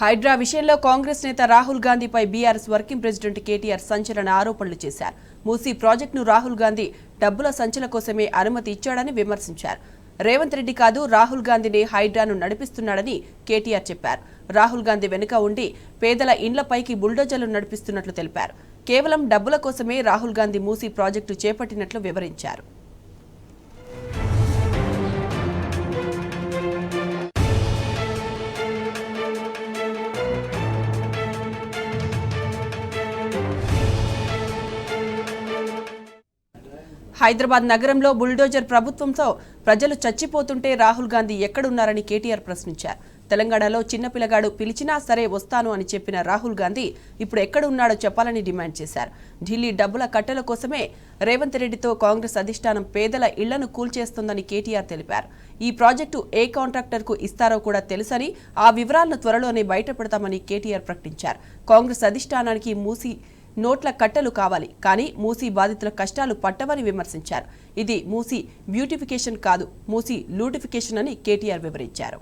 హైడ్రా విషయంలో కాంగ్రెస్ నేత రాహుల్ గాంధీపై బీఆర్ఎస్ వర్కింగ్ ప్రెసిడెంట్ కేటీఆర్ సంచలన ఆరోపణలు చేశారు. మూసీ ప్రాజెక్టును రాహుల్ గాంధీ డబ్బుల సంచల కోసమే అనుమతి ఇచ్చాడని విమర్శించారు. రేవంత్ రెడ్డి కాదు, రాహుల్ గాంధీని హైడ్రాను నడిపిస్తున్నాడని కేటీఆర్ చెప్పారు. రాహుల్ గాంధీ వెనుక ఉండి పేదల ఇండ్లపైకి బుల్డోజర్లు నడిపిస్తున్నట్లు తెలిపారు. కేవలం డబ్బుల కోసమే రాహుల్ గాంధీ మూసీ ప్రాజెక్టు చేపట్టినట్లు వివరించారు. హైదరాబాద్ నగరంలో బుల్డోజర్ ప్రభుత్వంతో ప్రజలు చచ్చిపోతుంటే రాహుల్ గాంధీ ఎక్కడున్నారని కేటీఆర్ ప్రశ్నించారు. తెలంగాణలో చిన్న పిల్లగాడు పిలిచినా సరే వస్తాను అని చెప్పిన రాహుల్ గాంధీ ఇప్పుడు ఎక్కడున్నాడో చెప్పాలని డిమాండ్ చేశారు. ఢిల్లీ డబ్బుల కట్టెల కోసమే రేవంత్ రెడ్డితో కాంగ్రెస్ అధిష్టానం పేదల ఇళ్లను కూల్చేస్తోందని కేటీఆర్ తెలిపారు. ఈ ప్రాజెక్టు ఏ కాంట్రాక్టర్కు ఇస్తారో కూడా తెలుసని, ఆ వివరాలను త్వరలోనే బయటపెడతామని కేటీఆర్ ప్రకటించారు. కాంగ్రెస్ అధిష్టానానికి మూసీ నోట్ల కట్టలు కావాలి, కానీ మూసీ బాధితుల కష్టాలు పట్టవని విమర్శించారు. ఇది మూసీ బ్యూటిఫికేషన్ కాదు, మూసీ లూటిఫికేషన్ అని కేటీఆర్ వివరించారు.